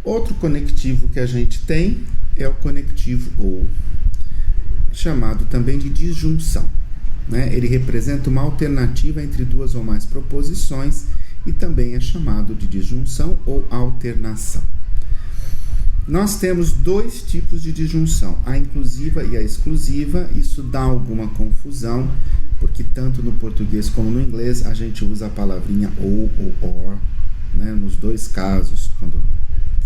Outro conectivo que a gente tem é o conectivo OU, chamado também de disjunção, né? Ele representa uma alternativa entre duas ou mais proposições e também é chamado de disjunção ou alternação. Nós temos dois tipos de disjunção, a inclusiva e a exclusiva. Isso dá alguma confusão, porque tanto no português como no inglês a gente usa a palavrinha ou or, né, nos dois casos, quando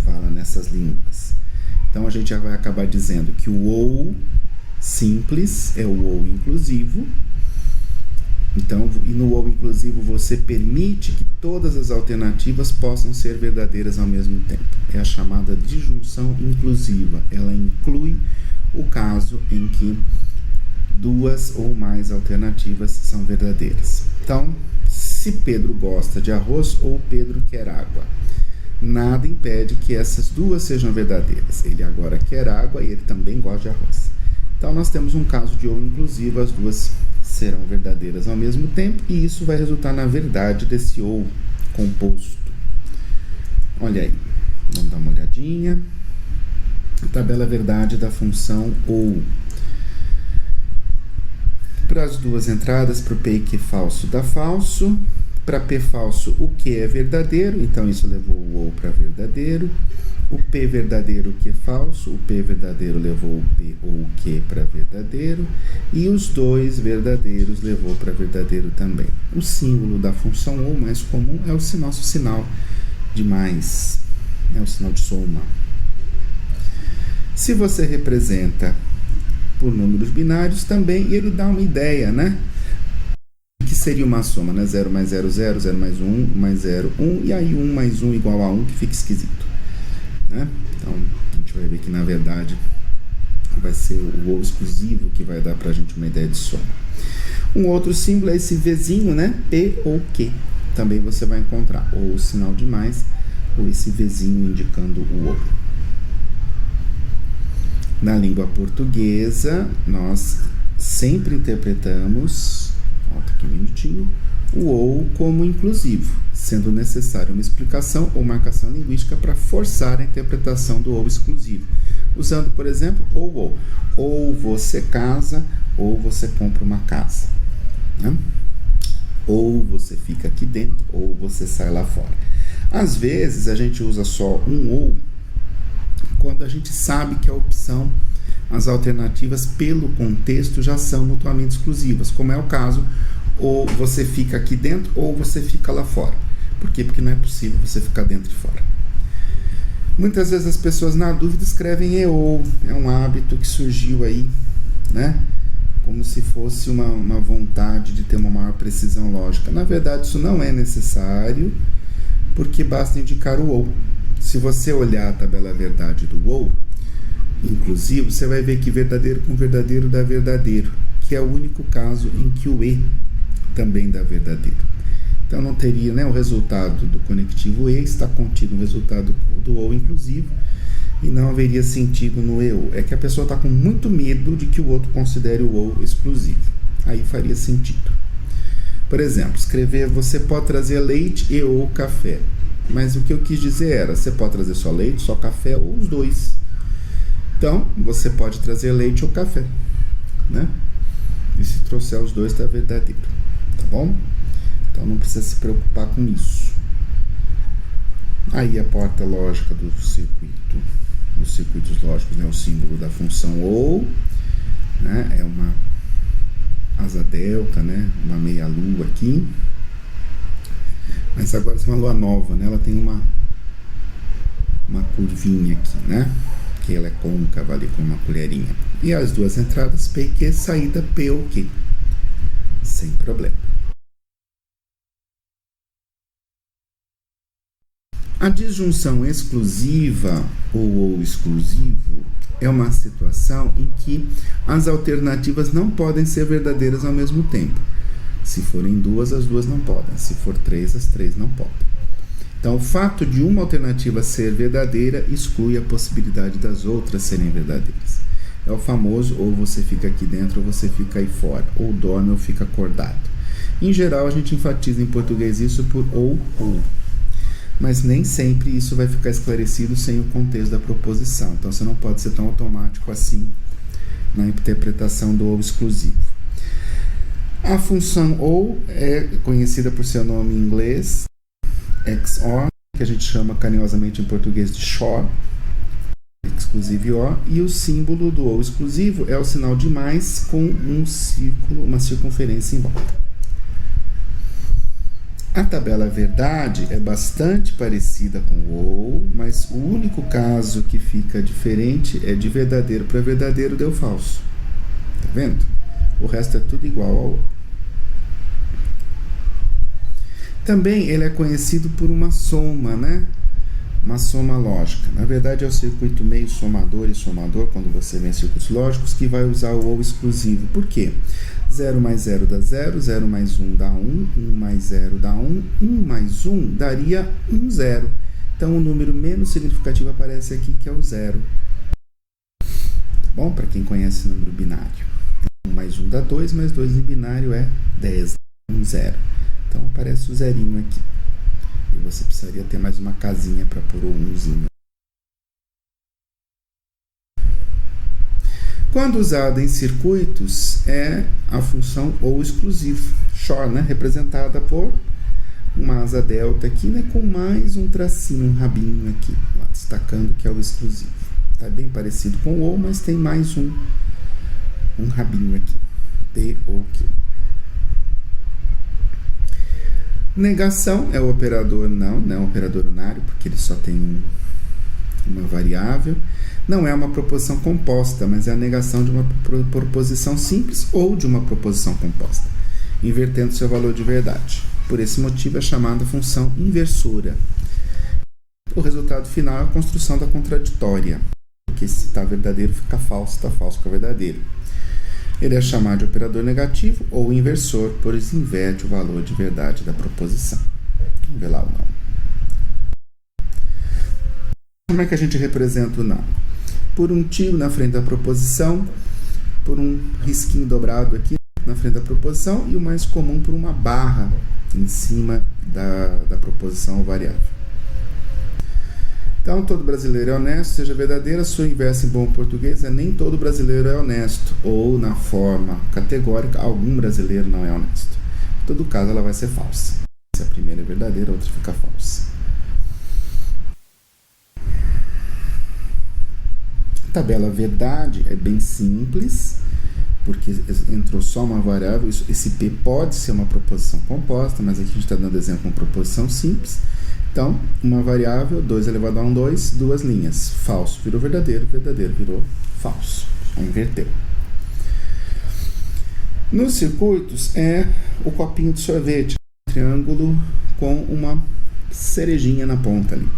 fala nessas línguas. Então a gente já vai acabar dizendo que o ou simples é o ou inclusivo. Então, e no ou inclusivo você permite que todas as alternativas possam ser verdadeiras ao mesmo tempo. É a chamada disjunção inclusiva. Ela inclui o caso em que duas ou mais alternativas são verdadeiras. Então, se Pedro gosta de arroz ou Pedro quer água, nada impede que essas duas sejam verdadeiras. Ele agora quer água e ele também gosta de arroz. Então, nós temos um caso de ou inclusivo, as duas serão verdadeiras ao mesmo tempo, e isso vai resultar na verdade desse ou composto. Olha aí, vamos dar uma olhadinha. Tabela verdade da função ou. Para as duas entradas, para o P e Q falso dá falso. Para P falso, o Q é verdadeiro, então isso levou o ou para verdadeiro. O P verdadeiro, o Q falso. O P verdadeiro levou o P ou o Q para verdadeiro. E os dois verdadeiros levou para verdadeiro também. O símbolo da função ou mais comum é o nosso sinal de mais, é o sinal de soma. Se você representa por números binários também, ele dá uma ideia, né? Que seria uma soma, né? 0 mais 0, 0, 0 mais 1, mais 0, 1, e aí 1 mais 1 igual a 1, que fica esquisito, né? Então, a gente vai ver que, na verdade, vai ser o ou exclusivo que vai dar pra gente uma ideia de soma. Um outro símbolo é esse Vzinho, né? P ou Q. Também você vai encontrar ou o sinal de mais, ou esse Vzinho indicando o ou. Na língua portuguesa, nós sempre interpretamos, volta aqui um minutinho, o ou como inclusivo, sendo necessária uma explicação ou marcação linguística para forçar a interpretação do ou exclusivo. Usando, por exemplo, ou. Ou você casa, ou você compra uma casa, né? Ou você fica aqui dentro, ou você sai lá fora. Às vezes, a gente usa só um ou quando a gente sabe que a opção, as alternativas pelo contexto já são mutuamente exclusivas, como é o caso, ou você fica aqui dentro ou você fica lá fora. Por quê? Porque não é possível você ficar dentro e fora. Muitas vezes as pessoas na dúvida escrevem e ou, é um hábito que surgiu aí, né? Como se fosse uma vontade de ter uma maior precisão lógica. Na verdade, isso não é necessário, porque basta indicar o ou. Se você olhar a tabela verdade do ou, inclusive, você vai ver que verdadeiro com verdadeiro dá verdadeiro, que é o único caso em que o e também dá verdadeiro. Então, não teria, né, o resultado do conectivo e está contido no resultado do ou inclusivo, e não haveria sentido no e ou. É que a pessoa está com muito medo de que o outro considere o ou exclusivo. Aí faria sentido. Por exemplo, escrever: você pode trazer leite e ou café. Mas o que eu quis dizer era: você pode trazer só leite, só café ou os dois. Então, você pode trazer leite ou café, né? E se trouxer os dois, está verdadeiro, tá bom? Então, não precisa se preocupar com isso. Aí, a porta lógica do circuito, dos circuitos lógicos, né? O símbolo da função ou, né? É uma asa delta, né? Uma meia-lua aqui. Mas agora é uma lua nova, né? Ela tem uma curvinha aqui, né? Que ela é côncava ali com uma colherinha. E as duas entradas P e Q, saída P ou Q. Sem problema. A disjunção exclusiva ou exclusivo é uma situação em que as alternativas não podem ser verdadeiras ao mesmo tempo. Se forem duas, as duas não podem. Se for três, as três não podem. Então, o fato de uma alternativa ser verdadeira exclui a possibilidade das outras serem verdadeiras. É o famoso ou você fica aqui dentro ou você fica aí fora, ou dorme ou fica acordado. Em geral, a gente enfatiza em português isso por ou. mas nem sempre isso vai ficar esclarecido sem o contexto da proposição. Então você não pode ser tão automático assim na interpretação do ou exclusivo. A função ou é conhecida por seu nome em inglês, XOR, que a gente chama carinhosamente em português de XOR, exclusivo OR, e o símbolo do ou exclusivo é o sinal de mais com um círculo, uma circunferência em volta. A tabela verdade é bastante parecida com o ou, mas o único caso que fica diferente é de verdadeiro para verdadeiro deu falso. Tá vendo? O resto é tudo igual ao ou. Também ele é conhecido por uma soma, né? Uma soma lógica. Na verdade é o circuito meio somador e somador, quando você vê circuitos lógicos, que vai usar o ou exclusivo. Por quê? 0 mais 0 dá 0, 0 mais 1 dá 1, 1 mais 0 dá 1, 1 mais 1 daria 1, 0. Então o número menos significativo aparece aqui, que é o 0. Tá bom? Para quem conhece o número binário. 1 mais 1 dá 2, mais 2 em binário é 10, 1, 0. Então aparece o zerinho aqui. E você precisaria ter mais uma casinha para pôr o 1zinho. Quando usada em circuitos, é a função ou exclusivo, XOR, né? Representada por uma asa delta aqui, né? Com mais um tracinho, um rabinho aqui, lá, destacando que é o exclusivo. Está bem parecido com o ou, mas tem mais um rabinho aqui, P ou Q. Negação é o operador não é um operador unário, porque ele só tem uma variável. Não é uma proposição composta, mas é a negação de uma proposição simples ou de uma proposição composta, invertendo seu valor de verdade. Por esse motivo é chamada função inversora. O resultado final é a construção da contraditória, porque se está verdadeiro fica falso, está falso fica verdadeiro. Ele é chamado de operador negativo ou inversor, pois inverte o valor de verdade da proposição. Vamos ver lá o não. Como é que a gente representa o não? Por um tiro na frente da proposição, por um risquinho dobrado aqui na frente da proposição e o mais comum por uma barra em cima da proposição ou variável. Então, todo brasileiro é honesto, seja verdadeira, sua inversa em bom português é nem todo brasileiro é honesto, ou na forma categórica, algum brasileiro não é honesto. Em todo caso, ela vai ser falsa. Se a primeira é verdadeira, a outra fica falsa. A tabela verdade é bem simples, porque entrou só uma variável. Esse P pode ser uma proposição composta, mas aqui a gente está dando exemplo de uma proposição simples. Então, uma variável, 2 elevado a 1, 2, duas linhas. Falso virou verdadeiro, verdadeiro virou falso. Inverteu. Nos circuitos é o copinho de sorvete, um triângulo com uma cerejinha na ponta ali.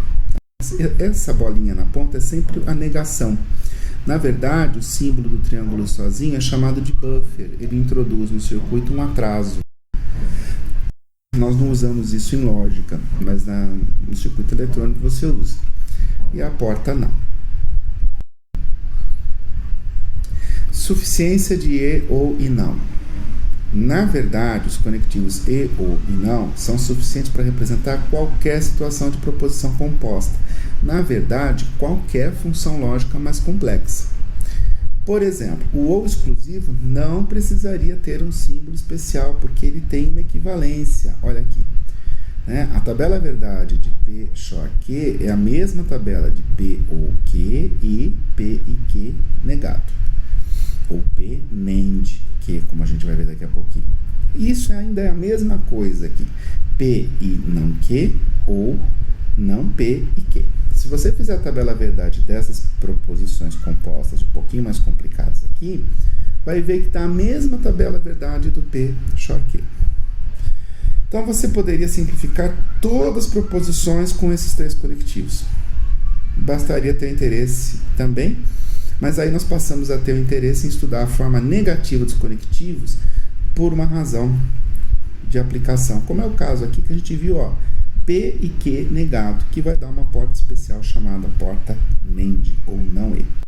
Essa bolinha na ponta é sempre a negação. Na verdade, o símbolo do triângulo sozinho é chamado de buffer. Ele introduz no circuito um atraso. Nós não usamos isso em lógica, mas no circuito eletrônico você usa. E a porta não. Suficiência de e, ou e não. Na verdade, os conectivos e, ou e não são suficientes para representar qualquer situação de proposição composta. Na verdade, qualquer função lógica mais complexa. Por exemplo, o ou exclusivo não precisaria ter um símbolo especial, porque ele tem uma equivalência. Olha aqui. Né? A tabela verdade de P XOR Q é a mesma tabela de P ou Q e P e Q negado. Ou P NAND Q, como a gente vai ver daqui a pouquinho. Isso ainda é a mesma coisa aqui. P e não Q ou não P e Q. Se você fizer a tabela verdade dessas proposições compostas, um pouquinho mais complicadas aqui, vai ver que está a mesma tabela verdade do P XOR Q. Então, você poderia simplificar todas as proposições com esses três conectivos. Bastaria ter interesse também, mas aí nós passamos a ter o interesse em estudar a forma negativa dos conectivos por uma razão de aplicação, como é o caso aqui que a gente viu, ó, P e Q negado, que vai dar uma porta especial chamada porta NAND, ou não E.